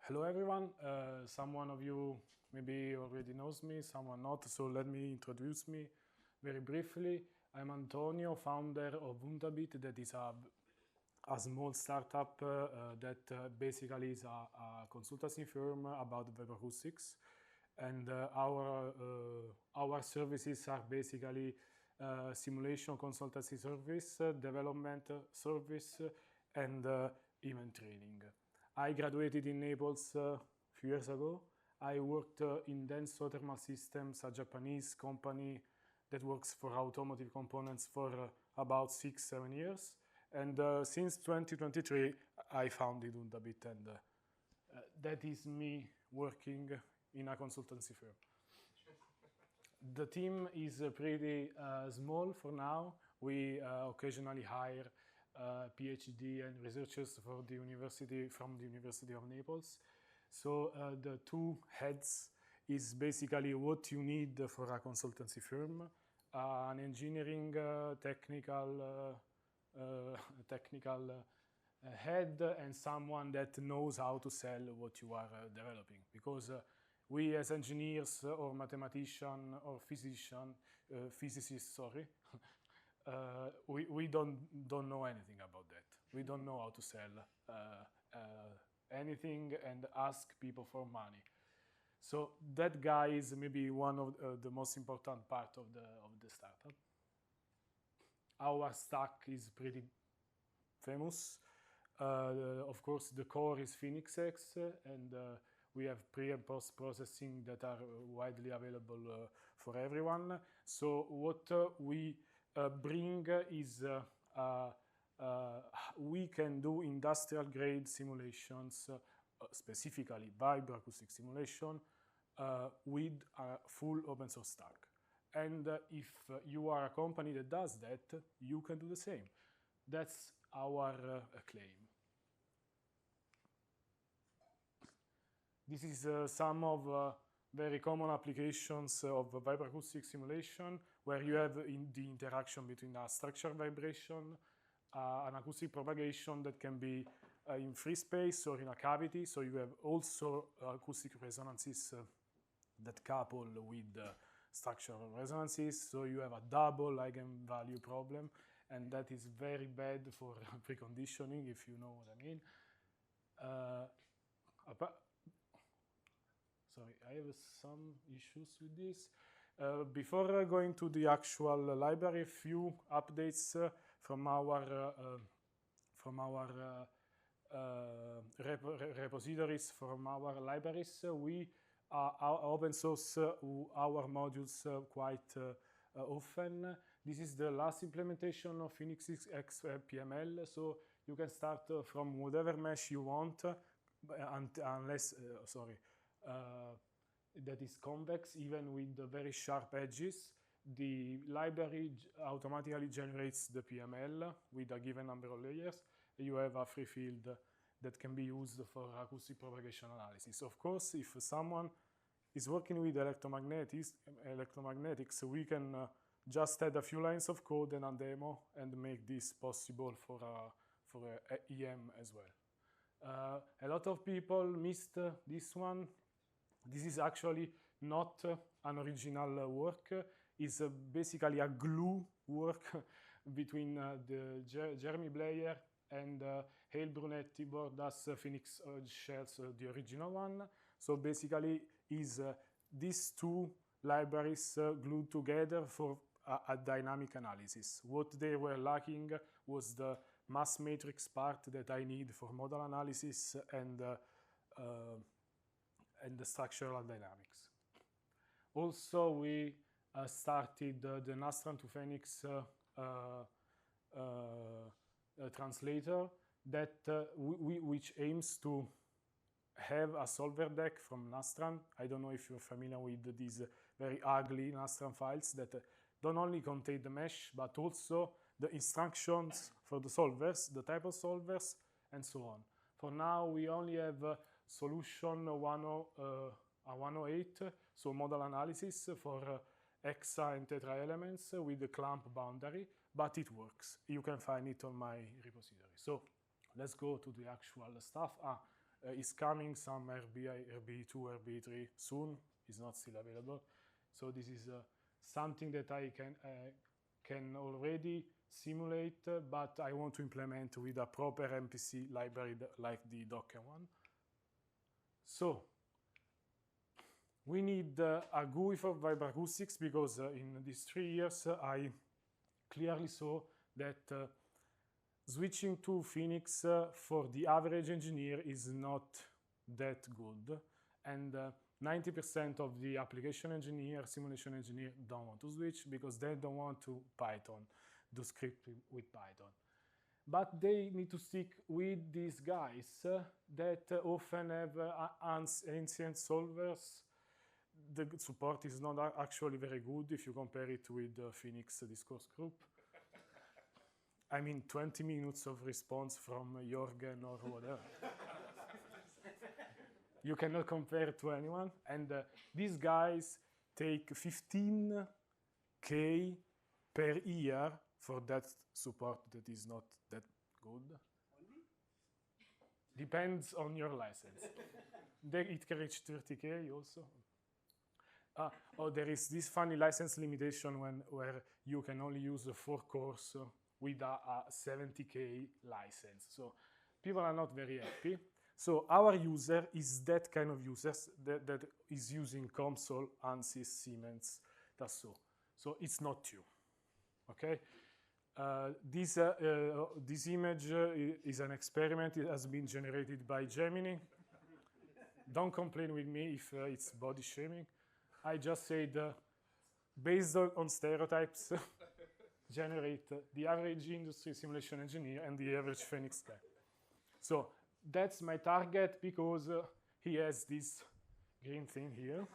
Hello everyone, someone of you maybe already knows me, someone not, so let me introduce me very briefly. I'm Antonio, founder of Untabit, that is a small startup that basically is a consultancy firm about vibroacoustics. And our services are basically simulation consultancy service, development service, and event training. I graduated in Naples a few years ago. I worked in Denso Thermal Systems, a Japanese company that works for automotive components for about 6-7 years. And since 2023, I founded Untabit, and that is me working in a consultancy firm. The team is pretty small for now. We occasionally hire PhD and researchers from the University of Naples. So the two heads is basically what you need for a consultancy firm: an engineering technical head and someone that knows how to sell what you are developing. Because we as engineers or mathematician or physicists, sorry, we don't know anything about that. We don't know how to sell anything and ask people for money. So that guy is maybe one of the most important part of the startup. Our stack is pretty famous. Of course, the core is FEniCSx, and we have pre and post processing that are widely available for everyone. So what we bring is we can do industrial grade simulations, specifically vibroacoustic simulation, with a full open source stack. And if you are a company that does that, you can do the same. That's our claim. This is some of very common applications of vibroacoustic simulation, where you have the interaction between a structure vibration, an acoustic propagation that can be in free space or in a cavity. So you have also acoustic resonances that couple with structural resonances. So you have a double eigenvalue problem, and that is very bad for preconditioning, if you know what I mean. Sorry, I have some issues with this. Before going to the actual library, a few updates from our repositories, from our libraries. We open source our modules quite often. This is the last implementation of FEniCSx-PML, so you can start from whatever mesh you want, unless, that is convex, even with the very sharp edges. The library automatically generates the PML with a given number of layers. You have a free field that can be used for acoustic propagation analysis. Of course, if someone is working with electromagnetics, we can just add a few lines of code and a demo and make this possible for EM as well. A lot of people missed this one. This is actually not an original work. It's basically a glue work between Jeremy Blair and Hale Brunetti Bordas Phoenix shells, the original one. So basically is these two libraries glued together for a dynamic analysis. What they were lacking was the mass matrix part that I need for modal analysis and the structural dynamics. Also, we started the Nastran to FEniCS translator that which aims to have a solver deck from Nastran. I don't know if you're familiar with these very ugly Nastran files that don't only contain the mesh, but also the instructions for the solvers, the type of solvers, and so on. For now, we only have solution 108, so modal analysis for hexa and tetra elements with the clamp boundary, but it works. You can find it on my repository. So let's go to the actual stuff. is coming some RB2, RB3 soon. It's not still available. So this is something that I can already simulate, but I want to implement with a proper MPC library like the Docker one. So we need a GUI for vibroacoustics because in these 3 years I clearly saw that switching to FEniCS for the average engineer is not that good, and 90% of the application engineer, simulation engineer don't want to switch because they don't want to do scripting with Python. But they need to stick with these guys that often have ancient solvers. The support is not actually very good if you compare it with the FEniCS discourse group. I mean, 20 minutes of response from Jorgen or whatever. You cannot compare to anyone. And these guys take 15K per year for that support that is not that good. Depends on your license. It can reach 30K also. Oh, there is this funny license limitation where you can only use 4 cores with a 70K license. So people are not very happy. So our user is that kind of users that is using console, ANSYS, Siemens, Dassault. So it's not you, okay? This image is an experiment. It has been generated by Gemini. Don't complain with me if it's body shaming. I just said, based on stereotypes, generate the average industry simulation engineer and the average FEniCS guy. So that's my target because he has this green thing here,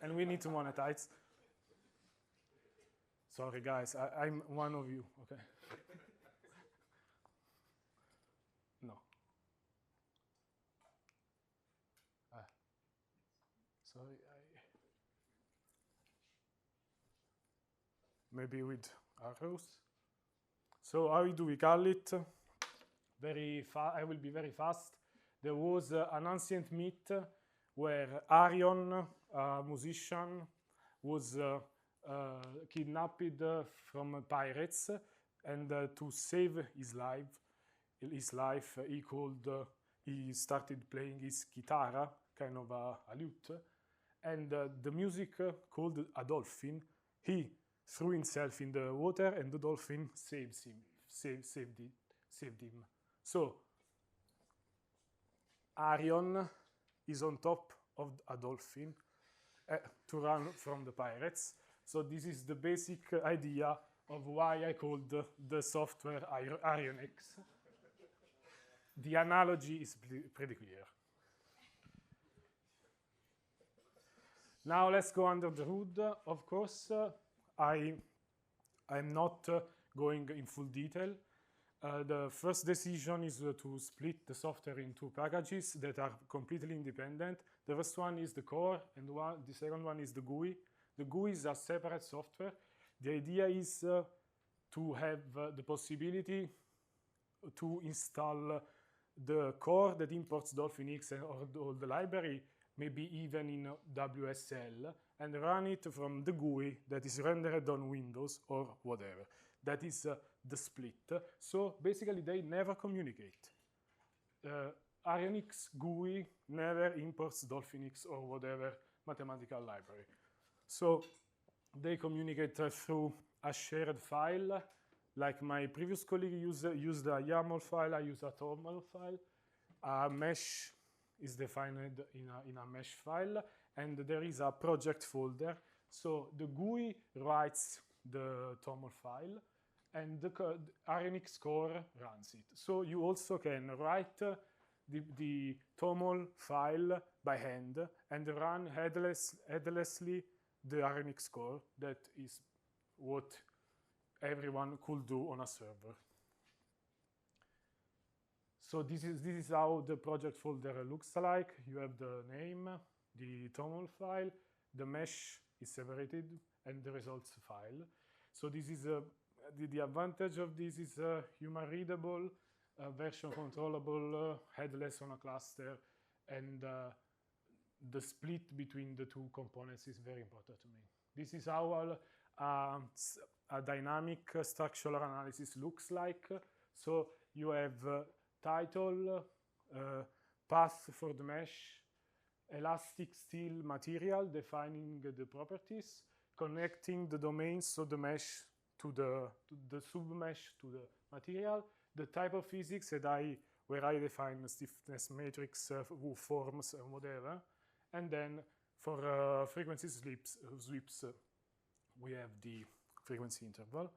and we need to monetize. Sorry, guys, I'm one of you, okay? No. Sorry, maybe with arrows. So how do we call it? I will be very fast. There was an ancient myth where Arion, a musician, was kidnapped from pirates, and to save his life, he started playing his guitar, kind of a lute, and the music called a dolphin. He threw himself in the water, and the dolphin saved him. So Arion is on top of a dolphin to run from the pirates. So this is the basic idea of why I called the software FEniCS. The analogy is pretty clear. Now let's go under the hood. Of course, I'm not going in full detail. The first decision is to split the software into packages that are completely independent. The first one is the core, and the second one is the GUI. The GUI is a separate software. The idea is to have the possibility to install the core that imports FEniCS or the library, maybe even in WSL, and run it from the GUI that is rendered on Windows or whatever. That is the split. So basically they never communicate. FEniCS GUI never imports FEniCS or whatever mathematical library. So they communicate through a shared file. Like my previous colleague used a YAML file, I use a TOML file. A mesh is defined in a mesh file, and there is a project folder. So the GUI writes the TOML file, and the FEniCS core runs it. So you also can write the TOML file by hand and run headlessly the FEniCS core. That is what everyone could do on a server. So this is how the project folder looks like. You have the name, the TOML file, the mesh is separated, and the results file. So this is the advantage of this is human readable. version controllable, headless on a cluster, and the split between the two components is very important to me. This is how a dynamic structural analysis looks like. So you have title, path for the mesh, elastic steel material defining the properties, connecting the domains, so the mesh to the sub-mesh to the material, the type of physics where I define the stiffness matrix, forms and whatever, and then for frequency sweeps, we have the frequency interval.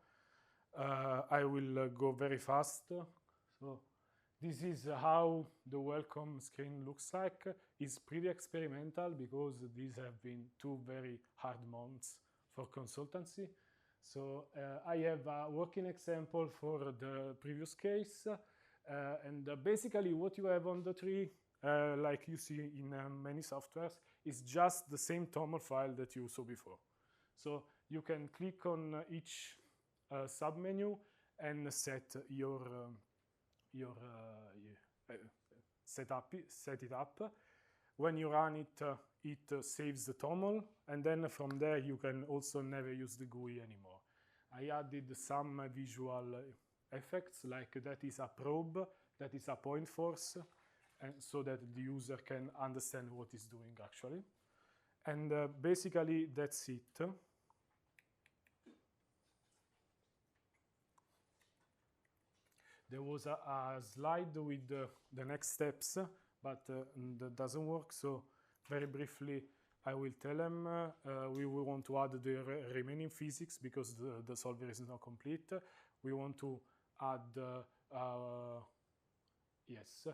I will go very fast. So this is how the welcome screen looks like. It's pretty experimental because these have been 2 very hard months for consultancy. So I have a working example for the previous case. And basically what you have on the tree, like you see in many softwares, is just the same TOML file that you saw before. So you can click on each submenu and set set it up. When you run it, it saves the TOML, and then from there you can also never use the GUI anymore. I added some visual effects, like that is a probe, that is a point force, and so that the user can understand what it's doing actually. And basically that's it. There was a slide with the next steps, but that doesn't work. So very briefly, I will tell them we will want to add the remaining physics because the solver is not complete. We want to add, yes,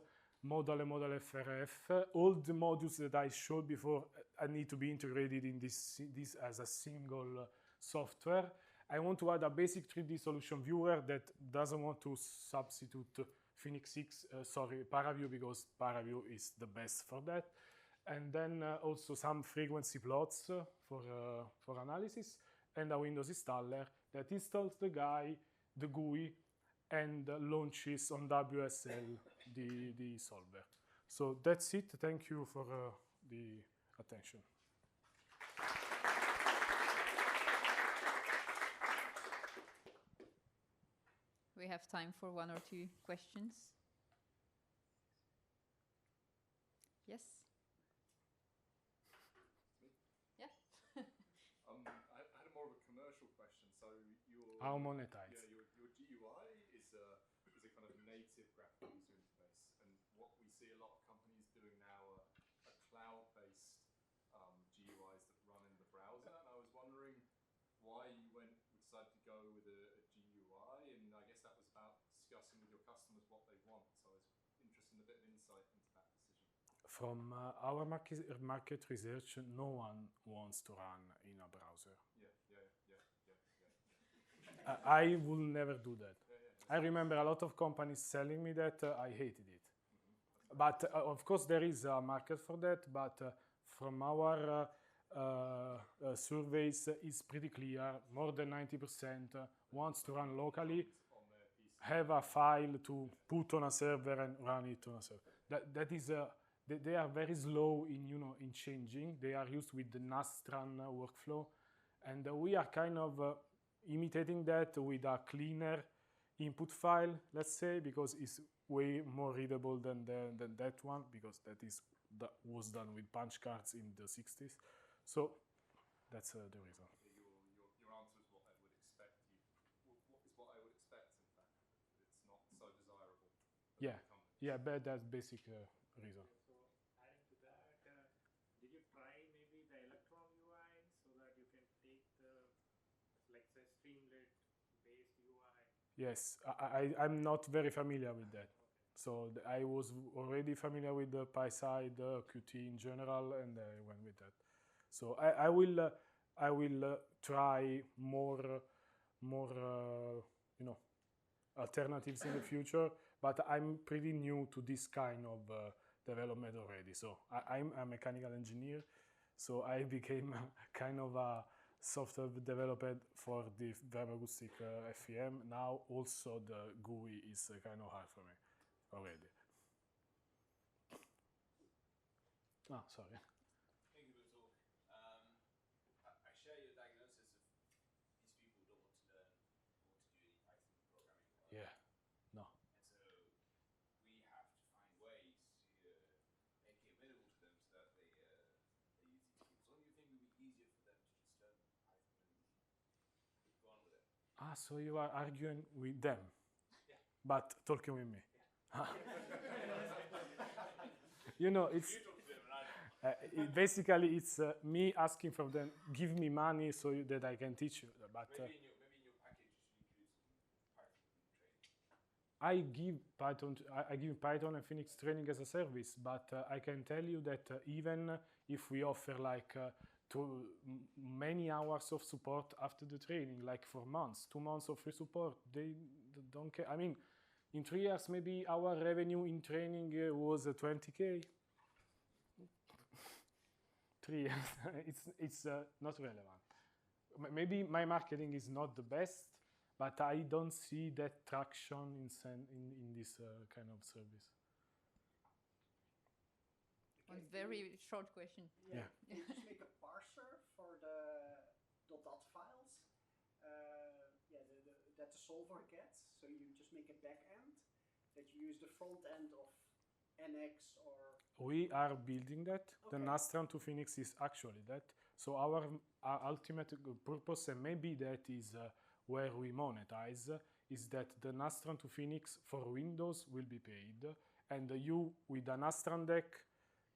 model and model FRF. All the modules that I showed before need to be integrated in this as a single software. I want to add a basic 3D solution viewer that doesn't want to substitute FEniCSx, ParaView, because ParaView is the best for that. And then also some frequency plots for analysis, and a Windows installer that installs the GUI, and launches on WSL the solver. So that's it. Thank you for the attention. We have time for 1 or 2 questions. Yes? Yeah. I had more of a commercial question. So How monetize? Yeah, your GUI is a kind of native graphical user interface, and what we see a lot of companies doing now are cloud-based GUIs that run in the browser. And I was wondering why you decided to go with a GUI, and I guess that was about discussing with your customers what they want. So I was interested in a bit of insight into that decision. From our market research, no one wants to run in a browser. I will never do that. I remember a lot of companies telling me that. I hated it. But of course there is a market for that, but from our surveys is pretty clear. More than 90% wants to run locally, have a file to put on a server and run it on a server. That is they are very slow in changing. They are used with the Nastran workflow, and we are kind of imitating that with a cleaner input file, let's say, because it's way more readable than that one, because that was done with punch cards in the 60s. So that's the reason. Your answer is what I would expect. What is what I would expect, in fact. It's not so desirable. Yeah, but that's basic reason. So adding to that, did you try maybe the Electron UI so that you can take the, like, say, Streamlit-based UI? Yes, I'm not very familiar with that. So I was already familiar with the PySide, Qt in general, and I went with that. So I will try more alternatives in the future. But I'm pretty new to this kind of development already. So I'm a mechanical engineer, so I became kind of a software developer for the vibroacoustic FEM. Now also the GUI is kind of hard for me. already. Ah, sorry. Thank you for the talk. I share your diagnosis of these people don't want to learn or to do any Python programming work. Yeah, no. And so we have to find ways to make it available to them so that they use these tools. Don't you think it would be easier for them to just learn Python and go on with it? Ah, so you are arguing with them, Yeah. but talking with me. Yeah. You know, it's You talk to them and I don't. basically it's me asking from them, give me money so that I can teach you. But Maybe in your package you should include some Python training. I give Python and FEniCS training as a service, but I can tell you that even if we offer like many hours of support after the training, like for months, 2 months of free support, they don't care. I mean, in 3 years, maybe our revenue in training was 20K. 3 years, it's not relevant. Maybe my marketing is not the best, but I don't see that traction in this kind of service. One very short question. Yeah. Can you just make a parser for the .dot files? That the solver gets. So you just make a back end that you use the front end of NX or. We are building that. Okay. The Nastran to FEniCS is actually that. So our ultimate purpose, and maybe that is where we monetize, is that the Nastran to FEniCS for Windows will be paid, and you with a Nastran deck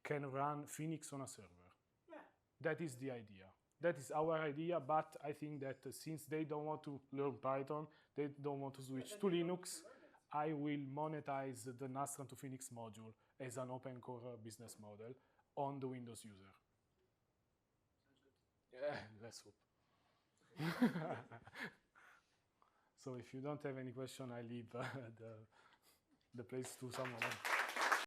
can run FEniCS on a server. Yeah. That is the idea. That is our idea, but I think that since they don't want to learn Python, they don't want to switch to Linux, I will monetize the Nastran to FEniCS module as an open core business model on the Windows user. Yeah, let's hope. So if you don't have any question, I leave the place to someone else.